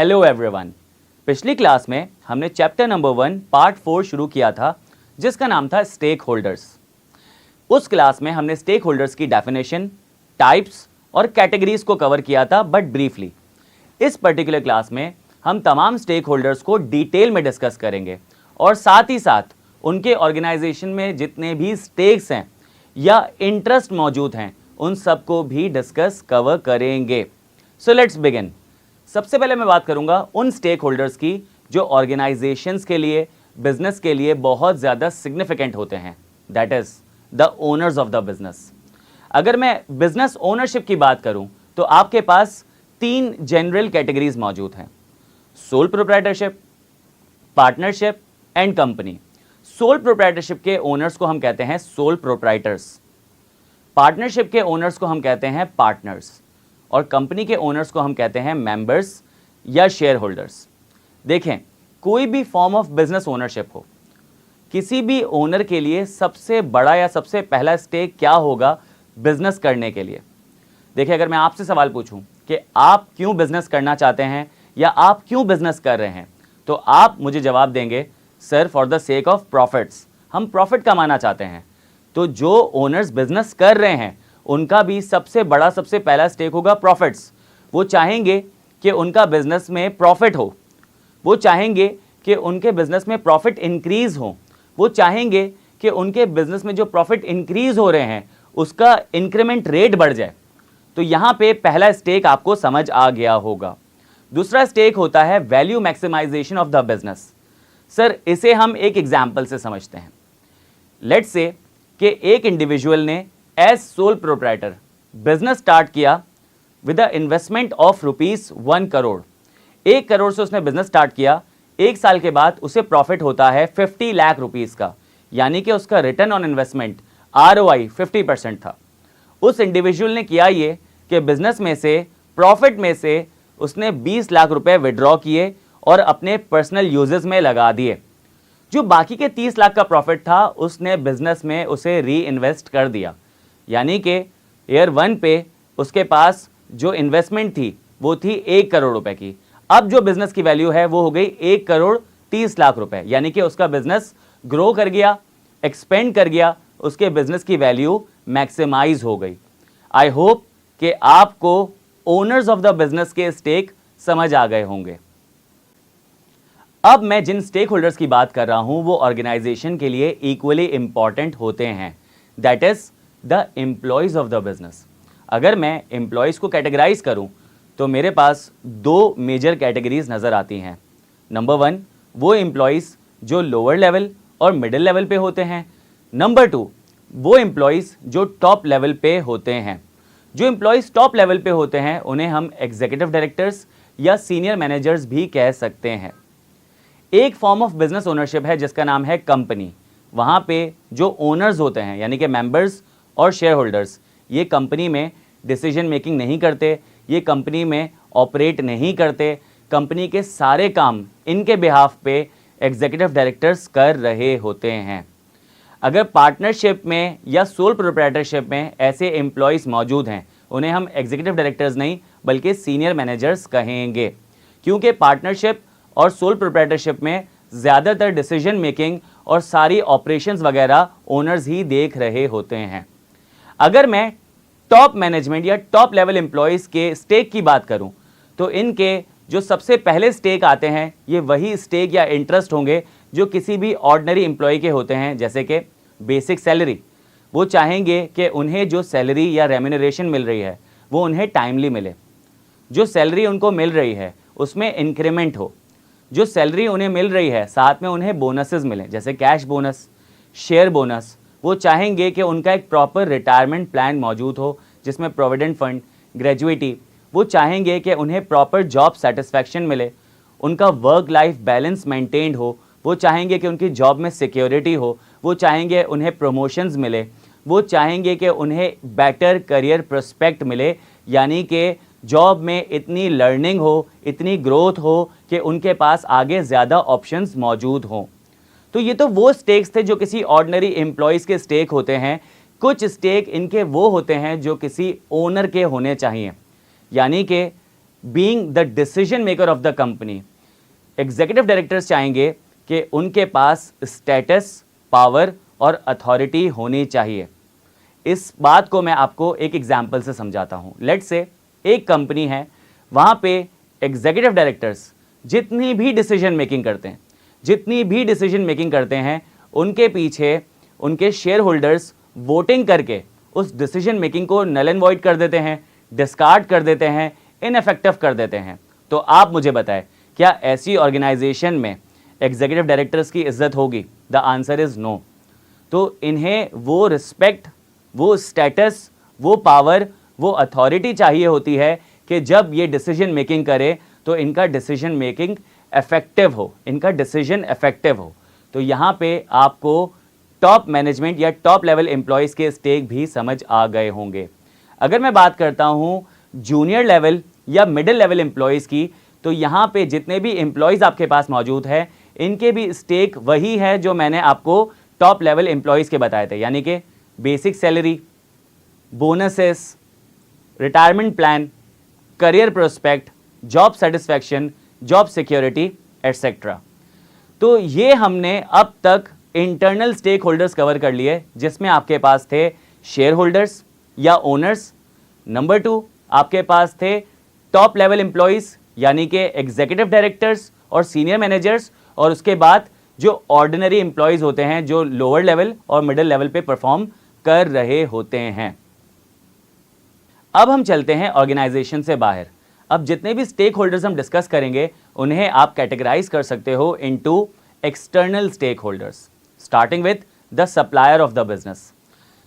Hello everyone. पिछली class में हमने चैप्टर नंबर 1 पार्ट 4 शुरू किया था जिसका नाम था स्टेक होल्डर्स। उस क्लास में हमने स्टेक होल्डर्स की डेफिनेशन, टाइप्स और कैटेगरीज को कवर किया था बट ब्रीफली। इस पर्टिकुलर क्लास में हम तमाम स्टेक होल्डर्स को डिटेल में डिस्कस करेंगे और साथ ही साथ उनके ऑर्गेनाइजेशन में जितने भी स्टेक्स हैं या इंटरेस्ट मौजूद हैं उन सबको भी डिस्कस कवर करेंगे। So let's begin. सबसे पहले मैं बात करूंगा उन स्टेक होल्डर्स की जो ऑर्गेनाइजेशंस के लिए, बिजनेस के लिए बहुत ज़्यादा सिग्निफिकेंट होते हैं, that is the owners of the business. अगर मैं बिजनेस ओनरशिप की बात करूं तो आपके पास 3 जनरल कैटेगरीज मौजूद हैं: sole proprietorship, partnership and company. Sole proprietorship के ओनर्स को हम कहते हैं सोल प्रोप्राइटर्स, पार्टनरशिप के ओनर्स को हम कहते हैं पार्टनर्स और कंपनी के ओनर्स को हम कहते हैं मेंबर्स या शेयर होल्डर्स। देखें, कोई भी फॉर्म ऑफ बिजनेस ओनरशिप हो, किसी भी ओनर के लिए सबसे बड़ा या सबसे पहला स्टेक क्या होगा बिजनेस करने के लिए? देखिए, अगर मैं आपसे सवाल पूछूं कि आप क्यों बिजनेस करना चाहते हैं या आप क्यों बिजनेस कर रहे हैं, तो आप मुझे जवाब देंगे, sir for the sake of profits, हम प्रॉफिट कमाना चाहते हैं। तो जो ओनर्स बिजनेस कर रहे हैं उनका भी सबसे बड़ा, सबसे पहला स्टेक होगा प्रॉफिट्स। वो चाहेंगे कि उनका बिजनेस में प्रॉफिट हो, वो चाहेंगे कि उनके बिजनेस में प्रॉफिट इंक्रीज हो, वो चाहेंगे कि उनके बिजनेस में जो प्रॉफिट इंक्रीज हो रहे हैं उसका इंक्रीमेंट रेट बढ़ जाए। तो यहाँ पे पहला स्टेक आपको समझ आ गया होगा। दूसरा स्टेक होता है value maximisation of the business. Sir, इसे हम एक एग्जाम्पल से समझते हैं। लेट्स से कि एक इंडिविजुअल ने as sole proprietor business start किया with a investment of ₹1 crore. 1 crore से उसने बिजनेस स्टार्ट किया। 1 साल के बाद उसे प्रॉफिट होता है 50 लाख रुपीस का, यानी कि उसका रिटर्न ऑन इन्वेस्टमेंट ROI 50% था। उस इंडिविजुअल ने किया ये कि बिजनेस में से, प्रॉफिट में से उसने 20 लाख रुपए विड्रॉ किए और अपने पर्सनल यूजेस में लगा दिए। जो बाकी के 30 लाख का प्रॉफिट था उसने बिजनेस में उसे री इन्वेस्ट कर दिया, यानी कि ईयर 1 पे उसके पास जो इन्वेस्टमेंट थी वो थी 1 करोड़ रुपए की। अब जो बिजनेस की वैल्यू है वो हो गई 1 करोड़ 30 लाख रुपए, यानी कि उसका बिजनेस ग्रो कर गया, एक्सपेंड कर गया, उसके बिजनेस की वैल्यू मैक्सिमाइज हो गई। आई होप कि आपको ओनर्स ऑफ द बिजनेस के स्टेक समझ आ गए होंगे। अब मैं जिन स्टेक होल्डर्स की बात कर रहा हूं वो ऑर्गेनाइजेशन के लिए इक्वली इंपॉर्टेंट होते हैं, that is the employees of the business. अगर मैं एम्प्लॉयज को कैटेगराइज करूं तो मेरे पास 2 मेजर कैटेगरीज नजर आती हैं। नंबर 1 वो एम्प्लॉयज जो लोअर लेवल और मिडिल लेवल पे होते हैं। नंबर 2 वो एम्प्लॉयज जो टॉप लेवल पे होते हैं। जो एम्प्लॉयज टॉप लेवल पे होते हैं उन्हें हम एग्जीक्यूटिव डायरेक्टर्स या सीनियर मैनेजर्स भी कह सकते हैं। एक फॉर्म ऑफ बिजनेस ओनरशिप है जिसका नाम है कंपनी। वहाँ पे जो ओनर्स होते हैं यानी कि मेंबर्स और शेयर होल्डर्स, ये कंपनी में डिसीजन मेकिंग नहीं करते, ये कंपनी में ऑपरेट नहीं करते, कंपनी के सारे काम इनके बिहाफ पे एग्जीक्यूटिव डायरेक्टर्स कर रहे होते हैं। अगर पार्टनरशिप में या सोल प्रोप्राइटरशिप में ऐसे एम्प्लॉयज़ मौजूद हैं उन्हें हम एग्जीक्यूटिव डायरेक्टर्स नहीं बल्कि सीनियर मैनेजर्स कहेंगे, क्योंकि पार्टनरशिप और सोल प्रोप्राइटरशिप में ज़्यादातर डिसीजन मेकिंग और सारी ऑपरेशंस वगैरह ओनर्स ही देख रहे होते हैं। अगर मैं टॉप मैनेजमेंट या टॉप लेवल एम्प्लॉयज़ के स्टेक की बात करूं तो इनके जो सबसे पहले स्टेक आते हैं ये वही स्टेक या इंटरेस्ट होंगे जो किसी भी ऑर्डिनरी एम्प्लॉय के होते हैं, जैसे कि बेसिक सैलरी। वो चाहेंगे कि उन्हें जो सैलरी या रेम्यूनरेशन मिल रही है वो उन्हें टाइमली मिले, जो सैलरी उनको मिल रही है उसमें इंक्रीमेंट हो, जो सैलरी उन्हें मिल रही है साथ में उन्हें बोनसेस मिलें, जैसे कैश बोनस, शेयर बोनस। वो चाहेंगे कि उनका एक प्रॉपर रिटायरमेंट प्लान मौजूद हो जिसमें प्रोविडेंट फंड, ग्रेजुइटी। वो चाहेंगे कि उन्हें प्रॉपर जॉब सेटिस्फैक्शन मिले, उनका वर्क लाइफ बैलेंस मेंटेन्ड हो। वो चाहेंगे कि उनकी जॉब में सिक्योरिटी हो, वो चाहेंगे उन्हें प्रमोशंस मिले, वो चाहेंगे कि उन्हें बेटर करियर प्रोस्पेक्ट मिले, यानी कि जॉब में इतनी लर्निंग हो, इतनी ग्रोथ हो कि उनके पास आगे ज़्यादा ऑप्शंस मौजूद हों। तो ये तो वो स्टेक्स थे जो किसी ऑर्डिनरी एम्प्लॉयज़ के स्टेक होते हैं। कुछ स्टेक इनके वो होते हैं जो किसी ओनर के होने चाहिए, यानी कि being the decision maker of the company. Executive directors चाहेंगे कि उनके पास स्टेटस, पावर और अथॉरिटी होनी चाहिए। इस बात को मैं आपको एक एग्जाम्पल से समझाता हूं। लेट्स से एक कंपनी है, वहां पे एग्जीक्यूटिव डायरेक्टर्स जितनी भी डिसीजन मेकिंग करते हैं उनके पीछे उनके शेयर होल्डर्स वोटिंग करके उस डिसीजन मेकिंग को नल एंड वॉइड कर देते हैं, डिस्कार्ड कर देते हैं, इनएफेक्टिव कर देते हैं। तो आप मुझे बताएं, क्या ऐसी ऑर्गेनाइजेशन में एग्जीक्यूटिव डायरेक्टर्स की इज्जत होगी? The answer is no. तो इन्हें वो रिस्पेक्ट, वो स्टेटस, वो पावर, वो अथॉरिटी चाहिए होती है कि जब ये डिसीजन मेकिंग करे तो इनका डिसीजन मेकिंग इफेक्टिव हो, इनका डिसीजन इफेक्टिव हो। तो यहाँ पे आपको टॉप मैनेजमेंट या टॉप लेवल एम्प्लॉयज़ के स्टेक भी समझ आ गए होंगे। अगर मैं बात करता हूँ जूनियर लेवल या मिडिल लेवल एम्प्लॉयज़ की, तो यहाँ पे जितने भी एम्प्लॉयज़ आपके पास मौजूद है इनके भी स्टेक वही है जो मैंने आपको टॉप लेवल एम्प्लॉयज़ के बताए थे, यानी कि basic salary, bonuses, retirement plan, career prospect, job satisfaction, job security etcetera. तो ये हमने अब तक इंटरनल स्टेक होल्डर्स कवर कर लिए, जिसमें आपके पास थे शेयर होल्डर्स या ओनर्स। नंबर 2, आपके पास थे टॉप लेवल एम्प्लॉयज़ यानी कि एग्जीक्यूटिव डायरेक्टर्स और सीनियर मैनेजर्स, और उसके बाद जो ऑर्डिनरी एम्प्लॉयज़ होते हैं जो लोअर लेवल और मिडिल लेवल पे परफॉर्म कर रहे होते हैं। अब हम चलते हैं ऑर्गेनाइजेशन से बाहर। अब जितने भी स्टेक होल्डर्स हम डिस्कस करेंगे उन्हें आप कैटेगराइज कर सकते हो into external stakeholders, starting with the supplier of the business.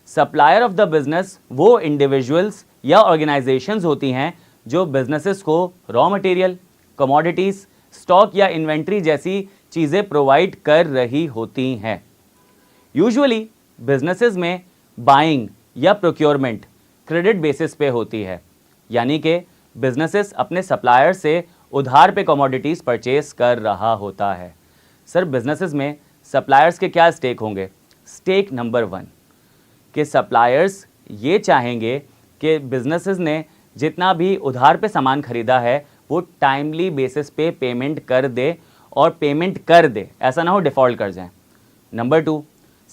Supplier of the business वो इंडिविजुअल्स या ऑर्गेनाइजेशंस होती हैं जो बिजनेसेस को रॉ मटेरियल, कमोडिटीज, स्टॉक या इन्वेंट्री जैसी चीज़ें प्रोवाइड कर रही होती हैं। यूजुअली बिजनेसेस में बाइंग या प्रोक्योरमेंट क्रेडिट बेसिस पे होती है, यानी कि बिजनेसेस अपने सप्लायर से उधार पे कमोडिटीज परचेस कर रहा होता है। सर बिजनेसेस में सप्लायर्स के क्या स्टेक होंगे? स्टेक नंबर 1 कि सप्लायर्स ये चाहेंगे कि बिजनेसेस ने जितना भी उधार पे सामान खरीदा है वो टाइमली बेसिस पे पेमेंट कर दे, और पेमेंट कर दे, ऐसा ना हो डिफ़ॉल्ट कर जाएं। नंबर 2,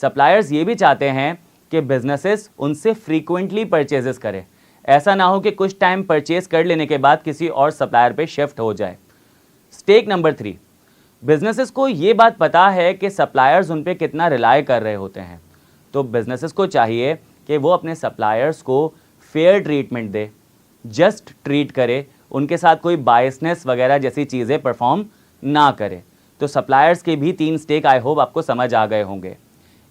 सप्लायर्स ये भी चाहते हैं कि बिजनेसेस उनसे फ्रीक्वेंटली परचेजेस करें, ऐसा ना हो कि कुछ टाइम परचेज कर लेने के बाद किसी और सप्लायर पे शिफ्ट हो जाए। स्टेक नंबर 3, बिजनेसेस को ये बात पता है कि सप्लायर्स उन पे कितना रिलाय कर रहे होते हैं, तो बिजनेसेस को चाहिए कि वो अपने सप्लायर्स को फेयर ट्रीटमेंट दे, जस्ट ट्रीट करे, उनके साथ कोई बायसनेस वगैरह जैसी चीज़ें परफॉर्म ना करे। तो सप्लायर्स के भी 3 स्टेक आई होप आपको समझ आ गए होंगे।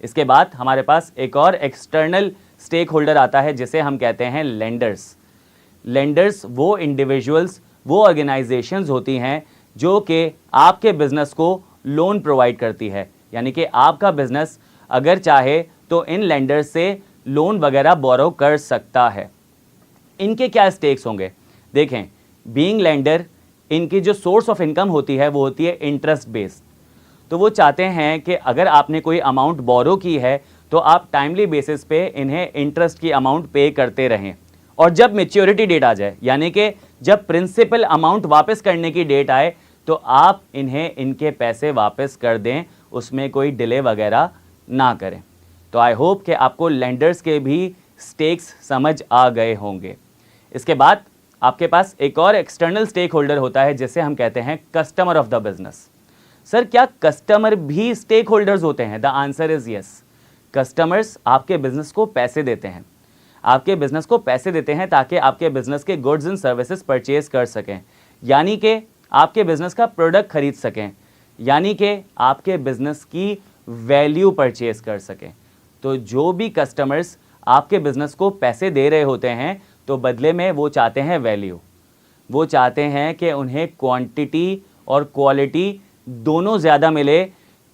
इसके बाद हमारे पास एक और एक्सटर्नल स्टेक होल्डर आता है जिसे हम कहते हैं लेंडर्स। लेंडर्स वो इंडिविजुअल्स, वो ऑर्गेनाइजेशंस होती हैं जो कि आपके बिजनेस को लोन प्रोवाइड करती है, यानी कि आपका बिजनेस अगर चाहे तो इन लेंडर्स से लोन वगैरह बोरो कर सकता है। इनके क्या स्टेक्स होंगे? देखें, बीइंग लेंडर, इनकी जो सोर्स ऑफ इनकम होती है वो होती है इंटरेस्ट बेस्ड। तो वो चाहते हैं कि अगर आपने कोई अमाउंट बोरो की है तो आप टाइमली बेसिस पे इन्हें इंटरेस्ट की अमाउंट पे करते रहें, और जब मैच्योरिटी डेट आ जाए, यानी कि जब प्रिंसिपल अमाउंट वापस करने की डेट आए, तो आप इन्हें इनके पैसे वापस कर दें, उसमें कोई डिले वगैरह ना करें। तो आई होप कि आपको लेंडर्स के भी स्टेक्स समझ आ गए होंगे। इसके बाद आपके पास एक और एक्सटर्नल स्टेक होल्डर होता है जिसे हम कहते हैं customer of the business. Sir क्या कस्टमर भी स्टेक होल्डर्स होते हैं? The answer is yes. Customers आपके बिजनेस को पैसे देते हैं, आपके बिजनेस को पैसे देते हैं ताकि आपके बिजनेस के गुड्स एंड सर्विसेज परचेज कर सकें, यानी कि आपके बिजनेस का प्रोडक्ट खरीद सकें, यानी कि आपके बिजनेस की वैल्यू परचेज कर सकें। तो जो भी कस्टमर्स आपके बिजनेस को पैसे दे रहे होते हैं तो बदले में वो चाहते हैं वैल्यू, वो चाहते हैं कि उन्हें क्वांटिटी और क्वालिटी दोनों ज़्यादा मिले,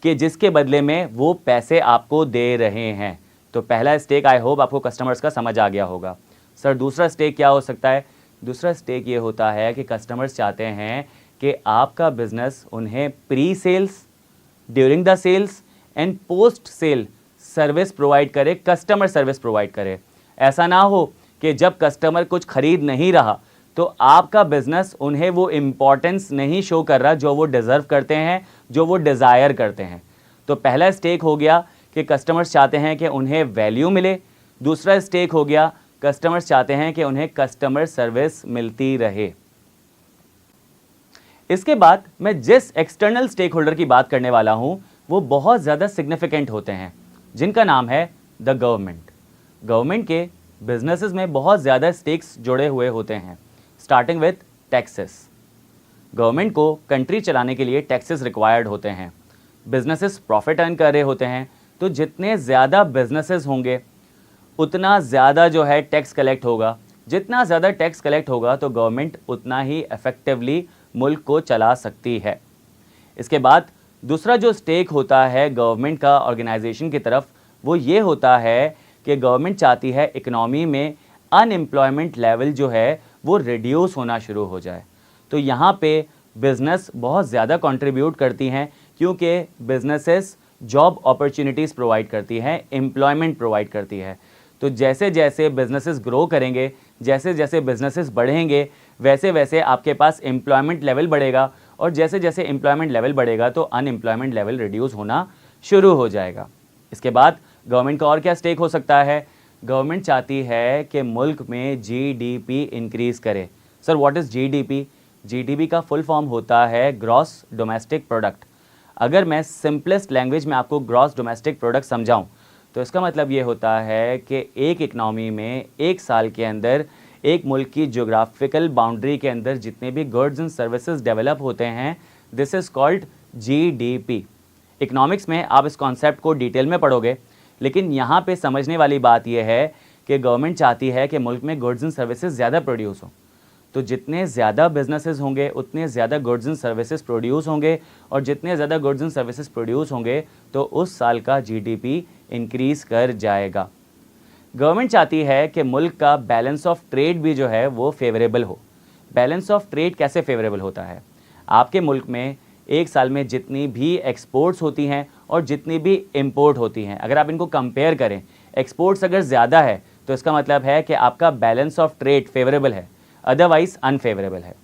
कि जिसके बदले में वो पैसे आपको दे रहे हैं। तो पहला स्टेक आई होप आपको कस्टमर्स का समझ आ गया होगा। सर दूसरा स्टेक क्या हो सकता है? दूसरा स्टेक ये होता है कि कस्टमर्स चाहते हैं कि आपका बिजनेस उन्हें pre sales, during the sales and post sale service provide करे, कस्टमर सर्विस प्रोवाइड करे। ऐसा ना हो कि जब कस्टमर कुछ खरीद नहीं रहा तो आपका बिजनेस उन्हें वो इंपॉर्टेंस नहीं शो कर रहा जो वो डिजर्व करते हैं, जो वो डिजायर करते हैं। तो पहला स्टेक हो गया कि कस्टमर्स चाहते हैं कि उन्हें वैल्यू मिले। दूसरा स्टेक हो गया कस्टमर्स चाहते हैं कि उन्हें कस्टमर सर्विस मिलती रहे। इसके बाद मैं जिस एक्सटर्नल स्टेक होल्डर की बात करने वाला हूं वो बहुत ज़्यादा सिग्निफिकेंट होते हैं, जिनका नाम है द गवर्नमेंट। गवर्नमेंट के बिजनेसेस में बहुत ज़्यादा स्टेक्स जुड़े हुए होते हैं, स्टार्टिंग विथ टैक्सेस। गवर्नमेंट को कंट्री चलाने के लिए टैक्सेस रिक्वायर्ड होते हैं। बिजनेसेस प्रॉफिट अर्न कर रहे होते हैं, तो जितने ज़्यादा बिजनेसेस होंगे उतना ज़्यादा जो है टैक्स कलेक्ट होगा। जितना ज़्यादा टैक्स कलेक्ट होगा तो गवर्नमेंट उतना ही इफेक्टिवली मुल्क को चला सकती है। इसके बाद दूसरा जो स्टेक होता है गवर्नमेंट का ऑर्गेनाइजेशन की तरफ, वो ये होता है कि गवर्नमेंट चाहती है इकोनॉमी में अनएम्प्लॉयमेंट लेवल जो है वो रिड्यूस होना शुरू हो जाए। तो यहाँ पे बिज़नेस बहुत ज़्यादा कंट्रीब्यूट करती हैं, क्योंकि बिजनेसेस जॉब अपॉर्चुनिटीज़ प्रोवाइड करती हैं, एम्प्लॉयमेंट प्रोवाइड करती है। तो जैसे जैसे बिजनेसेस ग्रो करेंगे, जैसे जैसे बिजनेसेस बढ़ेंगे, वैसे वैसे आपके पास एम्प्लॉयमेंट लेवल बढ़ेगा, और जैसे जैसे एम्प्लॉयमेंट लेवल बढ़ेगा तो अनएम्प्लॉयमेंट लेवल रिड्यूस होना शुरू हो जाएगा। इसके बाद गवर्नमेंट का और क्या स्टेक हो सकता है? गवर्नमेंट चाहती है कि मुल्क में जीडीपी इंक्रीज़ करे। Sir what is GDP? GDP का फुल फॉर्म होता है ग्रॉस डोमेस्टिक प्रोडक्ट। अगर मैं सिंपलेस्ट लैंग्वेज में आपको ग्रॉस डोमेस्टिक प्रोडक्ट समझाऊं तो इसका मतलब ये होता है कि एक इकनॉमी में एक साल के अंदर एक मुल्क की ज्योग्राफिकल बाउंड्री के अंदर जितने भी गुड्स एंड सर्विसेज डेवलप होते हैं, this is called GDP. Economics में आप इस कॉन्सेप्ट को डिटेल में पढ़ोगे, लेकिन यहाँ पे समझने वाली बात यह है कि गवर्नमेंट चाहती है कि मुल्क में गुड्स एंड सर्विसेज ज़्यादा प्रोड्यूस हो। तो जितने ज़्यादा बिजनेसेस होंगे उतने ज़्यादा गुड्स एंड सर्विसेज प्रोड्यूस होंगे, और जितने ज़्यादा गुड्स एंड सर्विसेज प्रोड्यूस होंगे तो उस साल का जीडीपी इंक्रीज़ कर जाएगा। गवर्नमेंट चाहती है कि मुल्क का बैलेंस ऑफ ट्रेड भी जो है वो फेवरेबल हो। बैलेंस ऑफ ट्रेड कैसे फेवरेबल होता है? आपके मुल्क में एक साल में जितनी भी एक्सपोर्ट्स होती हैं और जितनी भी इंपोर्ट होती हैं, अगर आप इनको कंपेयर करें, एक्सपोर्ट्स अगर ज़्यादा है तो इसका मतलब है कि आपका बैलेंस ऑफ ट्रेड फेवरेबल है, अदरवाइज अनफेवरेबल है।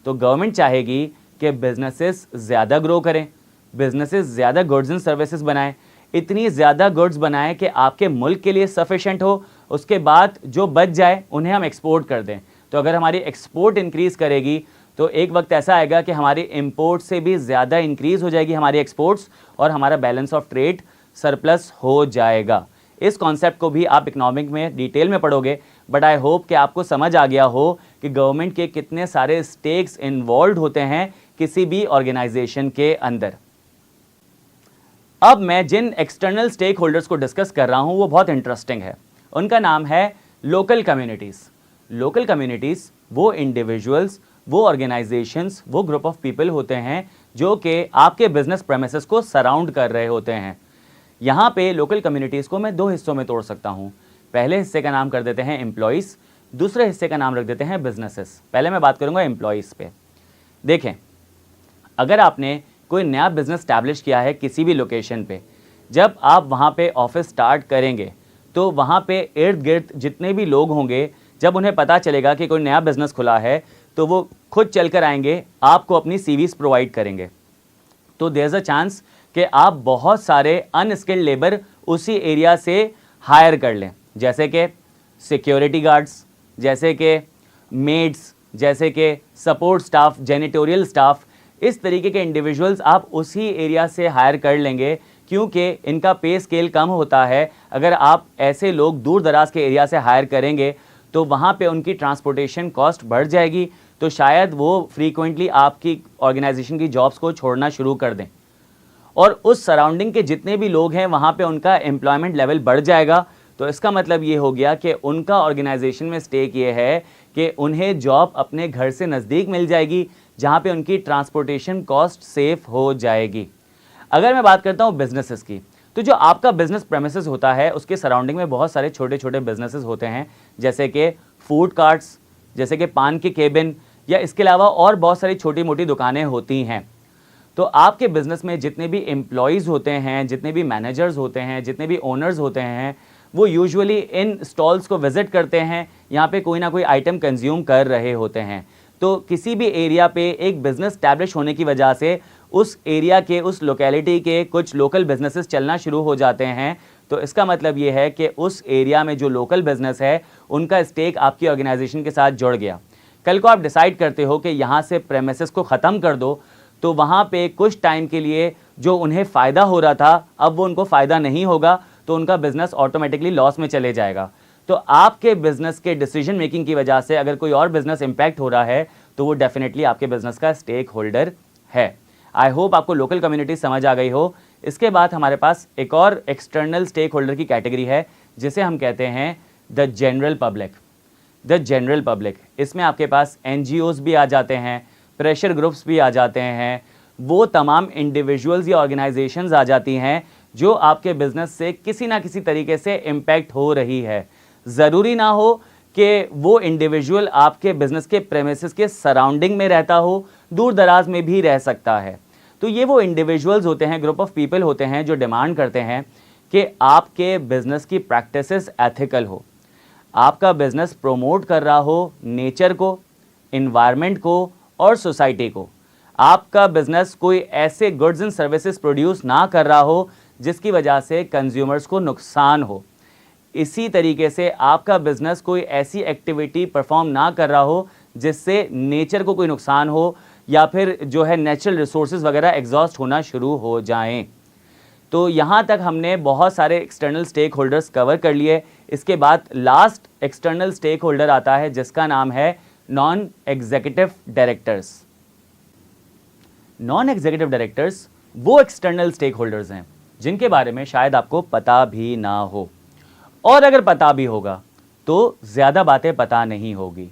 तो गवर्नमेंट चाहेगी कि बिजनेसेस ज़्यादा ग्रो करें, बिजनेसेस ज़्यादा गुड्स एंड सर्विसेज बनाएं, इतनी ज़्यादा गुड्स बनाएं कि आपके मुल्क के लिए सफिशेंट हो, उसके बाद जो बच जाए उन्हें हम एक्सपोर्ट कर दें। तो अगर हमारी एक्सपोर्ट इंक्रीज़ करेगी तो एक वक्त ऐसा आएगा कि हमारी इंपोर्ट से भी ज़्यादा इंक्रीज़ हो जाएगी हमारी एक्सपोर्ट्स, और हमारा बैलेंस ऑफ ट्रेड सरप्लस हो जाएगा। इस कॉन्सेप्ट को भी आप इकोनॉमिक में डिटेल में पढ़ोगे, बट आई होप कि आपको समझ आ गया हो कि गवर्नमेंट के कितने सारे स्टेक्स इन्वॉल्व होते हैं किसी भी ऑर्गेनाइजेशन के अंदर। अब मैं जिन एक्सटर्नल स्टेक होल्डर्स को डिस्कस कर रहा हूं वो बहुत इंटरेस्टिंग है। उनका नाम है लोकल कम्युनिटीज़। लोकल कम्युनिटीज़ वो इंडिविजुअल्स, वो ऑर्गेनाइजेशंस, वो ग्रुप ऑफ पीपल होते हैं जो कि आपके बिजनेस प्रेमिसेस को सराउंड कर रहे होते हैं। यहाँ पे लोकल कम्युनिटीज़ को मैं दो हिस्सों में तोड़ सकता हूँ। पहले हिस्से का नाम कर देते हैं एम्प्लॉयज़, दूसरे हिस्से का नाम रख देते हैं बिजनेसेस। पहले मैं बात करूँगा एम्प्लॉयज़ पे। देखें, अगर आपने कोई नया बिज़नेस स्टैब्लिश किया है किसी भी लोकेशन पे, जब आप वहाँ पे ऑफिस स्टार्ट करेंगे तो वहाँ पे इर्द गिर्द जितने भी लोग होंगे, जब उन्हें पता चलेगा कि कोई नया बिज़नेस खुला है तो वो खुद चल कर आएंगे, आपको अपनी सीवीज़ प्रोवाइड करेंगे। तो देयर इज़ अ चांस कि आप बहुत सारे अनस्किल्ड लेबर उसी एरिया से हायर कर लें, जैसे कि सिक्योरिटी गार्ड्स, जैसे कि मेड्स, जैसे कि सपोर्ट स्टाफ, जेनिटोरियल स्टाफ। इस तरीके के इंडिविजुअल्स आप उसी एरिया से हायर कर लेंगे, क्योंकि इनका पे स्केल कम होता है। अगर आप ऐसे लोग दूर दराज के एरिया से हायर करेंगे तो वहाँ पे उनकी ट्रांसपोर्टेशन कॉस्ट बढ़ जाएगी, तो शायद वो फ्रीक्वेंटली आपकी ऑर्गेनाइजेशन की जॉब्स को छोड़ना शुरू कर दें, और उस सराउंडिंग के जितने भी लोग हैं वहाँ पे उनका एम्प्लॉयमेंट लेवल बढ़ जाएगा। तो इसका मतलब ये हो गया कि उनका ऑर्गेनाइजेशन में स्टेक ये है कि उन्हें जॉब अपने घर से नज़दीक मिल जाएगी, जहाँ पे उनकी ट्रांसपोर्टेशन कॉस्ट सेफ हो जाएगी। अगर मैं बात करता हूँ बिजनेसेस की, तो जो आपका बिजनेस प्रेमिसेस होता है उसके सराउंडिंग में बहुत सारे छोटे छोटे बिजनेसेस होते हैं, जैसे कि फूड कार्ट्स, जैसे कि पान के केबिन, या इसके अलावा और बहुत सारी छोटी मोटी दुकानें होती हैं। तो आपके बिज़नेस में जितने भी एम्प्लॉयज़ होते हैं, जितने भी मैनेजर्स होते हैं, जितने भी ओनर्स होते हैं, वो यूजुअली इन स्टॉल्स को विजिट करते हैं, यहाँ पे कोई ना कोई आइटम कंज्यूम कर रहे होते हैं। तो किसी भी एरिया पे एक बिज़नेस स्टैब्लिश होने की वजह से उस एरिया के, उस लोकेलिटी के कुछ लोकल बिजनेसेस चलना शुरू हो जाते हैं। तो इसका मतलब ये है कि उस एरिया में जो लोकल बिजनेस है उनका स्टेक आपकी ऑर्गेनाइजेशन के साथ जुड़ गया। कल को आप डिसाइड करते हो कि यहाँ से प्रेमिसेस को ख़त्म कर दो, तो वहाँ पे कुछ टाइम के लिए जो उन्हें फ़ायदा हो रहा था अब वो उनको फ़ायदा नहीं होगा, तो उनका बिजनेस ऑटोमेटिकली लॉस में चले जाएगा। तो आपके बिजनेस के डिसीजन मेकिंग की वजह से अगर कोई और बिजनेस इंपैक्ट हो रहा है तो वो डेफिनेटली आपके बिजनेस का स्टेक होल्डर है। आई होप आपको लोकल कम्युनिटी समझ आ गई हो। इसके बाद हमारे पास एक और एक्सटर्नल स्टेक होल्डर की कैटेगरी है जिसे हम कहते हैं the general public. The general public, इसमें आपके पास NGOs भी आ जाते हैं, प्रेशर ग्रुप्स भी आ जाते हैं, वो तमाम इंडिविजुअल्स या ऑर्गेनाइजेशंस आ जाती हैं जो आपके बिजनेस से किसी ना किसी तरीके से इम्पैक्ट हो रही है। ज़रूरी ना हो कि वो इंडिविजुअल आपके बिजनेस के प्रेमिसेस के सराउंडिंग में रहता हो, दूर दराज में भी रह सकता है। तो ये वो इंडिविजुअल्स होते हैं, ग्रुप ऑफ पीपल होते हैं जो डिमांड करते हैं कि आपके बिजनेस की प्रैक्टिसेस एथिकल हो, आपका बिजनेस प्रोमोट कर रहा हो नेचर को, इन्वायरमेंट को और सोसाइटी को। आपका बिजनेस कोई ऐसे गुड्स एंड सर्विसेज प्रोड्यूस ना कर रहा हो जिसकी वजह से कंज्यूमर्स को नुकसान हो। इसी तरीके से आपका बिजनेस कोई ऐसी एक्टिविटी परफॉर्म ना कर रहा हो जिससे नेचर को कोई नुकसान हो या फिर जो है नेचुरल रिसोर्सेज वगैरह एग्जॉस्ट होना शुरू हो जाएं। तो यहाँ तक हमने बहुत सारे एक्सटर्नल स्टेक होल्डर्स कवर कर लिए। इसके बाद लास्ट एक्सटर्नल स्टेक होल्डर आता है जिसका नाम है non executive directors. Non executive directors वो एक्सटर्नल स्टेक होल्डर्स हैं जिनके बारे में शायद आपको पता भी ना हो, और अगर पता भी होगा तो ज़्यादा बातें पता नहीं होगी।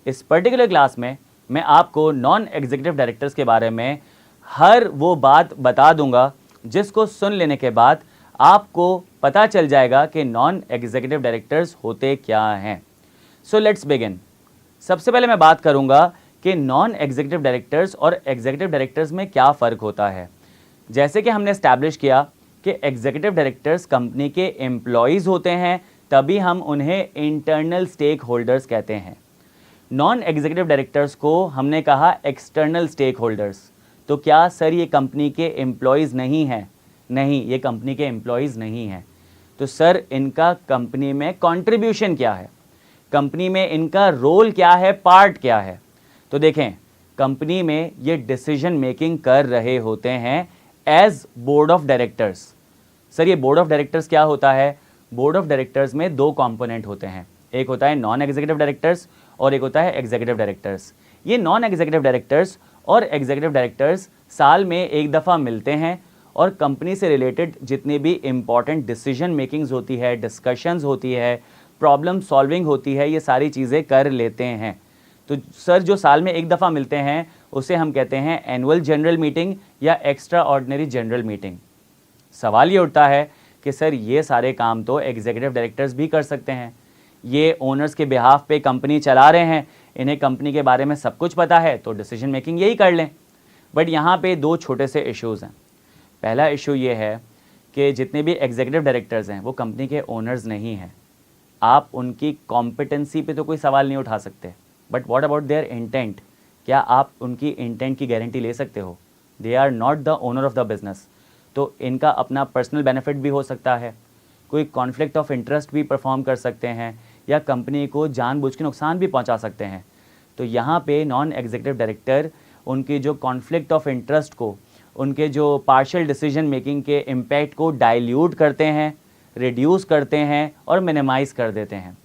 इस पर्टिकुलर क्लास में मैं आपको नॉन एग्जीक्यूटिव डायरेक्टर्स के बारे में हर वो बात बता दूंगा जिसको सुन लेने के बाद आपको पता चल जाएगा कि नॉन एग्जीक्यूटिव डायरेक्टर्स होते क्या हैं। So let's begin. सबसे पहले मैं बात करूंगा कि नॉन एग्जीक्यूटिव डायरेक्टर्स और एग्जीक्यूटिव डायरेक्टर्स में क्या फ़र्क होता है। जैसे कि हमने एस्टैब्लिश किया कि एग्जीक्यूटिव डायरेक्टर्स कंपनी के एम्प्लॉयज़ होते हैं, तभी हम उन्हें इंटरनल स्टेक होल्डर्स कहते हैं। नॉन एग्जीक्यूटिव डायरेक्टर्स को हमने कहा एक्सटर्नल स्टेक होल्डर्स। तो क्या सर ये कंपनी के एम्प्लॉयज़ नहीं हैं? नहीं, ये कंपनी के एम्प्लॉयज़ नहीं हैं। तो सर इनका कंपनी में कंट्रीब्यूशन क्या है, कंपनी में इनका रोल क्या है, पार्ट क्या है? तो देखें, कंपनी में ये डिसीजन मेकिंग कर रहे होते हैं as board of directors. Sir ये बोर्ड ऑफ डायरेक्टर्स क्या होता है? बोर्ड ऑफ डायरेक्टर्स में दो कंपोनेंट होते हैं, एक होता है नॉन एग्जीक्यूटिव डायरेक्टर्स और एक होता है एग्जीक्यूटिव डायरेक्टर्स। ये नॉन एग्जीक्यूटिव डायरेक्टर्स और एग्जीक्यूटिव डायरेक्टर्स साल में एक दफ़ा मिलते हैं और कंपनी से रिलेटेड जितनी भी इंपॉर्टेंट डिसीजन मेकिंग्स होती है, डिस्कशंस होती है, प्रॉब्लम सॉल्विंग होती है, ये सारी चीज़ें कर लेते हैं। तो सर जो साल में एक दफ़ा मिलते हैं उसे हम कहते हैं एनुअल जनरल मीटिंग या एक्स्ट्रा ऑर्डिनरी जनरल मीटिंग। सवाल ये उठता है कि सर ये सारे काम तो एग्जीक्यूटिव डायरेक्टर्स भी कर सकते हैं, ये ओनर्स के बिहाफ पे कंपनी चला रहे हैं, इन्हें कंपनी के बारे में सब कुछ पता है, तो डिसीजन मेकिंग यही कर लें। बट यहाँ पे दो छोटे से इश्यूज़ हैं। पहला इशू ये है कि जितने भी एग्जीक्यूटिव डायरेक्टर्स हैं वो कंपनी के ओनर्स नहीं हैं। आप उनकी कॉम्पिटेंसी पे तो कोई सवाल नहीं उठा सकते, but what about their intent? क्या आप उनकी इंटेंट की गारंटी ले सकते हो? They are not the owner of the business. तो इनका अपना पर्सनल बेनिफिट भी हो सकता है, कोई कॉन्फ्लिक्ट ऑफ इंटरेस्ट भी परफॉर्म कर सकते हैं या कंपनी को जानबूझ के नुकसान भी पहुंचा सकते हैं। तो यहाँ पे नॉन एग्जीक्यूटिव डायरेक्टर उनकी जो कॉन्फ्लिक्ट ऑफ इंटरेस्ट को, उनके जो पार्शियल डिसीजन मेकिंग के इम्पैक्ट को डाइल्यूट करते हैं, रिड्यूस करते हैं और मिनिमाइज़ कर देते हैं।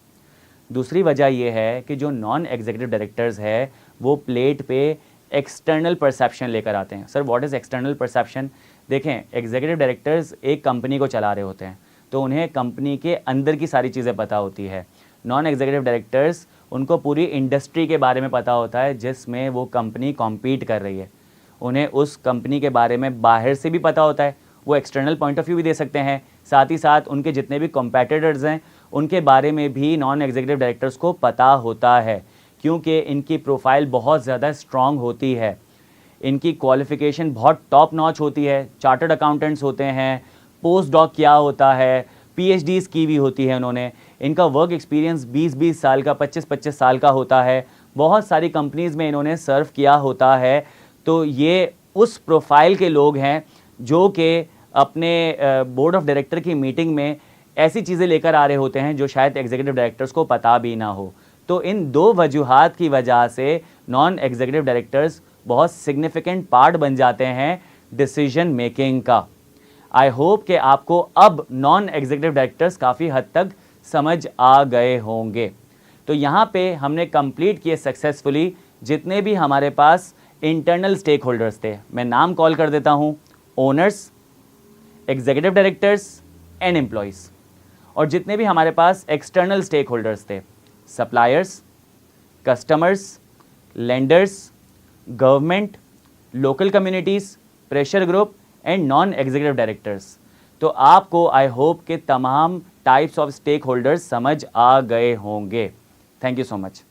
दूसरी वजह यह है कि जो नॉन एग्जीक्यूटिव डायरेक्टर्स है वो प्लेट पे एक्सटर्नल परसेप्शन लेकर आते हैं। Sir what is external perception? देखें, एग्जीक्यूटिव डायरेक्टर्स एक कंपनी को चला रहे होते हैं तो उन्हें कंपनी के अंदर की सारी चीज़ें पता होती है। नॉन एग्जीक्यूटिव डायरेक्टर्स उनको पूरी इंडस्ट्री के बारे में पता होता है जिसमें वो कंपनी कॉम्पीट कर रही है। उन्हें उस कंपनी के बारे में बाहर से भी पता होता है, वो एक्सटर्नल पॉइंट ऑफ व्यू भी दे सकते हैं। साथ ही साथ उनके जितने भी कॉम्पिटिटर्स हैं उनके बारे में भी नॉन एग्जीक्यूटिव डायरेक्टर्स को पता होता है, क्योंकि इनकी प्रोफाइल बहुत ज़्यादा स्ट्रॉन्ग होती है, इनकी क्वालिफ़िकेशन बहुत टॉप नॉच होती है। चार्टर्ड अकाउंटेंट्स होते हैं, पोस्ट डॉक किया होता है, PhDs की भी होती है उन्होंने, इनका वर्क एक्सपीरियंस 20-20 साल का, 25-25 साल का होता है, बहुत सारी कंपनीज़ में इन्होंने सर्व किया होता है। तो ये उस प्रोफाइल के लोग हैं जो कि अपने बोर्ड ऑफ डायरेक्टर की मीटिंग में ऐसी चीज़ें लेकर आ रहे होते हैं जो शायद एग्जीक्यूटिव डायरेक्टर्स को पता भी ना हो। तो इन दो वजूहात की वजह से नॉन एग्जीक्यूटिव डायरेक्टर्स बहुत सिग्निफिकेंट पार्ट बन जाते हैं डिसीजन मेकिंग का। आई होप कि आपको अब नॉन एग्जीक्यूटिव डायरेक्टर्स काफ़ी हद तक समझ आ गए होंगे। तो यहाँ पे हमने कंप्लीट किए सक्सेसफुली जितने भी हमारे पास इंटरनल स्टेक होल्डर्स थे। मैं नाम कॉल कर देता हूँ, owners, executive directors and employees. और जितने भी हमारे पास एक्सटर्नल स्टेक होल्डर्स थे, suppliers, customers, lenders, government, local communities, pressure group and non executive directors. तो आपको आई होप के तमाम टाइप्स ऑफ स्टेक होल्डर्स समझ आ गए होंगे। Thank you so much.